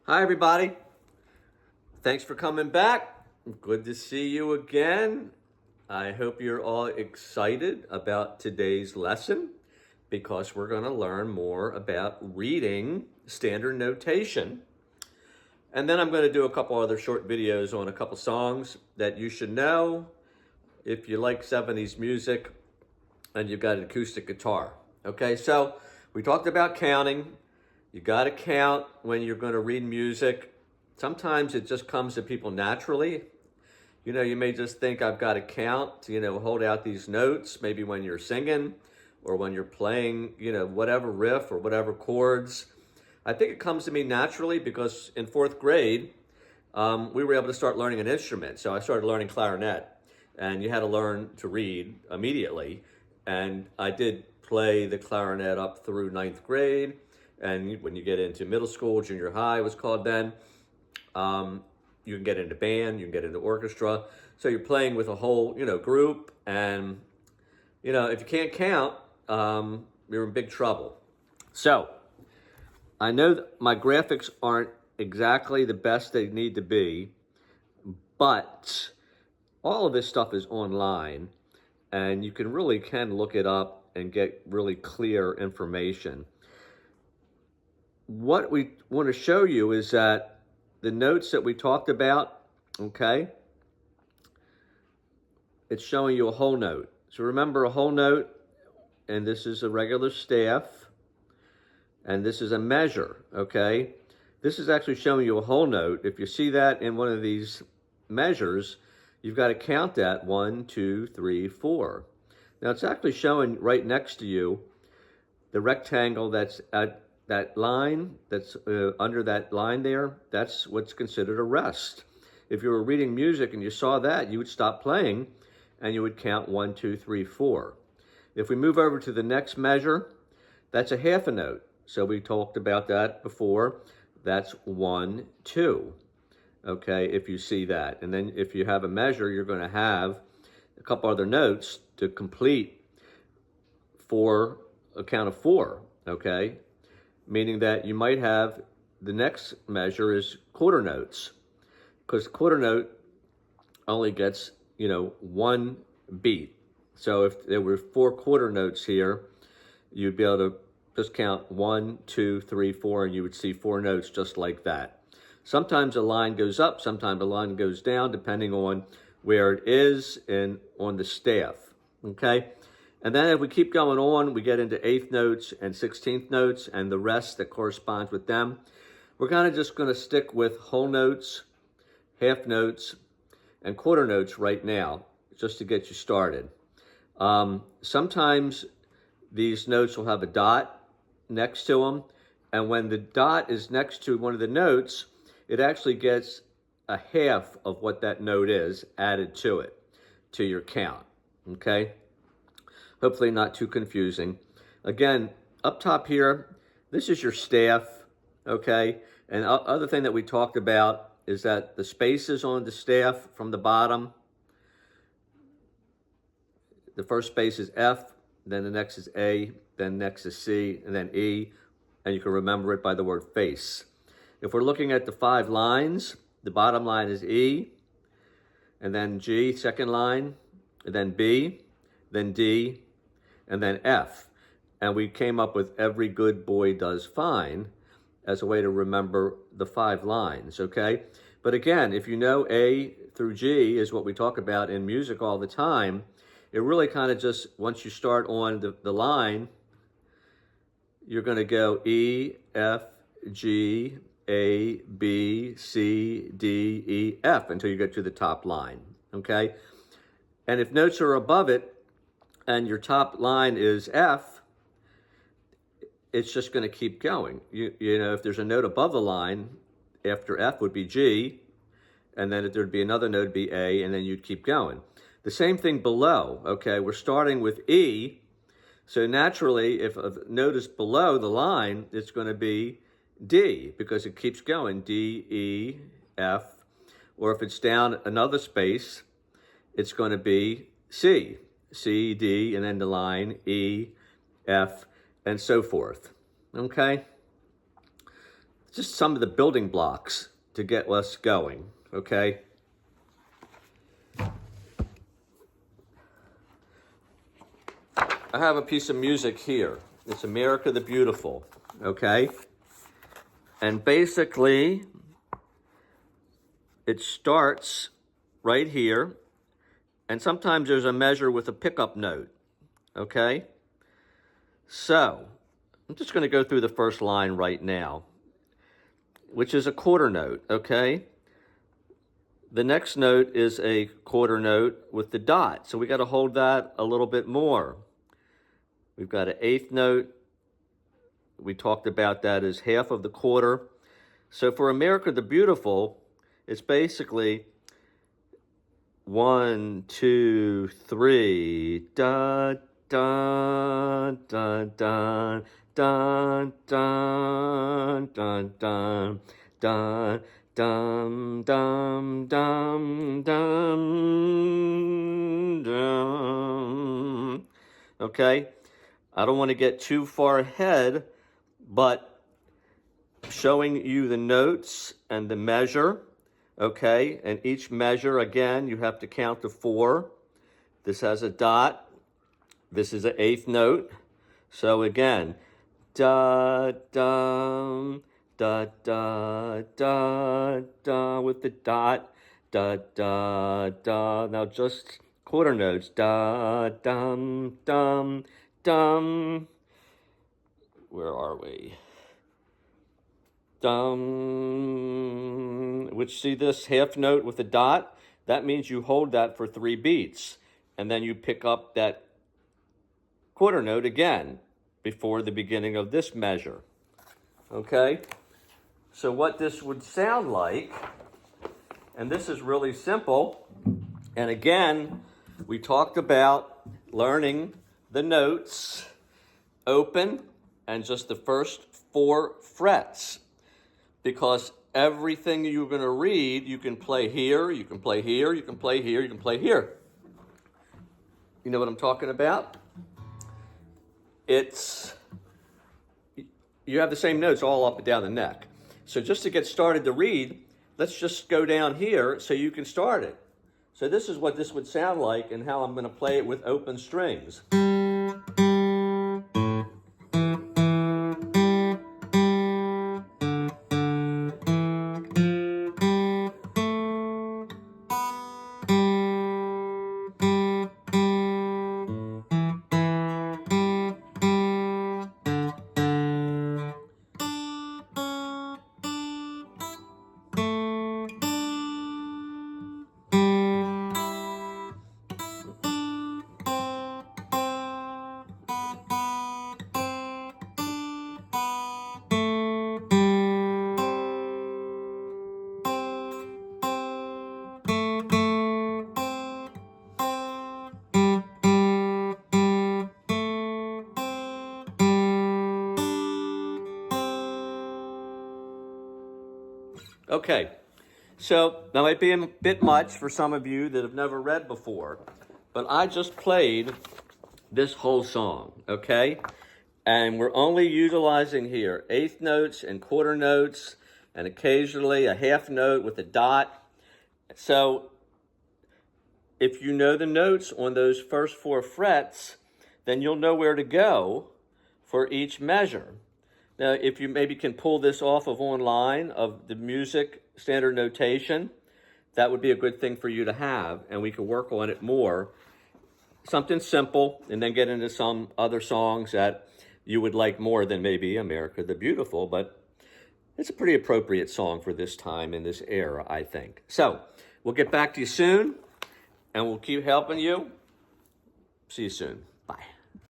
Hi, everybody. Thanks for coming back. Good to see you again. I hope you're all excited about today's lesson because we're going to learn more about reading standard notation. And then I'm going to do a couple other short videos on a couple songs that you should know if you like 70s music and you've got an acoustic guitar. Okay, so we talked about counting. You got to count when you're going to read music. Sometimes it just comes to people naturally. You may just think I've got to count, hold out these notes, maybe when you're singing or when you're playing, whatever riff or whatever chords. I think it comes to me naturally because in fourth grade, we were able to start learning an instrument. So I started learning clarinet, and you had to learn to read immediately. And I did play the clarinet up through ninth grade. And when you get into middle school, junior high was called then, you can get into band, you can get into orchestra. So you're playing with a whole, group. And, if you can't count, you're in big trouble. So I know that my graphics aren't exactly the best they need to be, but all of this stuff is online and you can look it up and get really clear information. What we want to show you is that the notes that we talked about, okay, it's showing you a whole note. So remember, a whole note, and this is a regular staff, and this is a measure, okay? This is actually showing you a whole note. If you see that in one of these measures, you've got to count that 1, 2, 3, 4. Now it's actually showing right next to you the rectangle that's at that line, that's under that line there. That's what's considered a rest. If you were reading music and you saw that, you would stop playing and you would count 1, 2, 3, 4. If we move over to the next measure, that's a half a note. So we talked about that before. That's 1, 2. Okay, if you see that. And then if you have a measure, you're going to have a couple other notes to complete a count of 4, okay? Meaning that you might have the next measure is quarter notes, because quarter note only gets, one beat. So if there were 4 quarter notes here, you'd be able to just count 1, 2, 3, 4, and you would see 4 notes just like that. Sometimes a line goes up, sometimes a line goes down, depending on where it is and on the staff, okay? And then if we keep going on, we get into eighth notes and 16th notes and the rest that corresponds with them. We're kind of just going to stick with whole notes, half notes, and quarter notes right now, just to get you started. Sometimes these notes will have a dot next to them, and when the dot is next to one of the notes, it actually gets a half of what that note is added to it, to your count, okay? Hopefully not too confusing. Again, up top here, this is your staff, okay? And other thing that we talked about is that the spaces on the staff from the bottom, the first space is F, then the next is A, then next is C, and then E, and you can remember it by the word face. If we're looking at the 5 lines, the bottom line is E, and then G, second line, and then B, then D, and then F. And we came up with every good boy does fine as a way to remember the 5 lines, okay? But again, if you know A through G is what we talk about in music all the time, it really kind of just, once you start on the line, you're going to go E, F, G, A, B, C, D, E, F until you get to the top line, okay? And if notes are above it and your top line is F, it's just going to keep going. You know, if there's a note above the line, after F would be G, and then if there'd be another note, it'd be A, and then you'd keep going. The same thing below, okay? We're starting with E, so naturally, if a note is below the line, it's going to be D, because it keeps going, D, E, F. Or if it's down another space, it's going to be C, C, D, and then the line, E, F, and so forth, okay? just some of the building blocks to get us going, okay? I have a piece of music here. It's America the Beautiful, okay? And basically, it starts right here, and sometimes there's a measure with a pickup note, okay? So, I'm just going to go through the first line right now, which is a quarter note, okay? The next note is a quarter note with the dot, so we got to hold that a little bit more. We've got an eighth note. We talked about that as half of the quarter. So for America the Beautiful, it's basically 1, 2, 3, da, da, da, da, da, da, da, da, da, dum, dum, dum, dum, dum. Okay? I don't want to get too far ahead, but showing you the notes and the measure, okay? And each measure, again, you have to count to 4. This has a dot. This is an eighth note. So again, da, dum, da, da, da, da, with the dot, da, da, da. Now just quarter notes, da, dum, dum, dum. Where are we? Dum, which, see this half note with a dot? That means you hold that for 3 beats, and then you pick up that quarter note again before the beginning of this measure. Okay? So what this would sound like, and this is really simple, and again, we talked about learning the notes, open, and just the first 4 frets. Because everything you're going to read, you can play here, you can play here, you can play here, you can play here. You know what I'm talking about? You have the same notes all up and down the neck. So just to get started to read, let's just go down here so you can start it. So this is what this would sound like and how I'm going to play it with open strings. Okay, so that might be a bit much for some of you that have never read before, but I just played this whole song, okay? And we're only utilizing here eighth notes and quarter notes, and occasionally a half note with a dot. So if you know the notes on those first 4 frets, then you'll know where to go for each measure. Now, if you maybe can pull this off of online of the music standard notation, that would be a good thing for you to have, and we can work on it more. Something simple, and then get into some other songs that you would like more than maybe America the Beautiful, but it's a pretty appropriate song for this time in this era, I think. So, we'll get back to you soon, and we'll keep helping you. See you soon.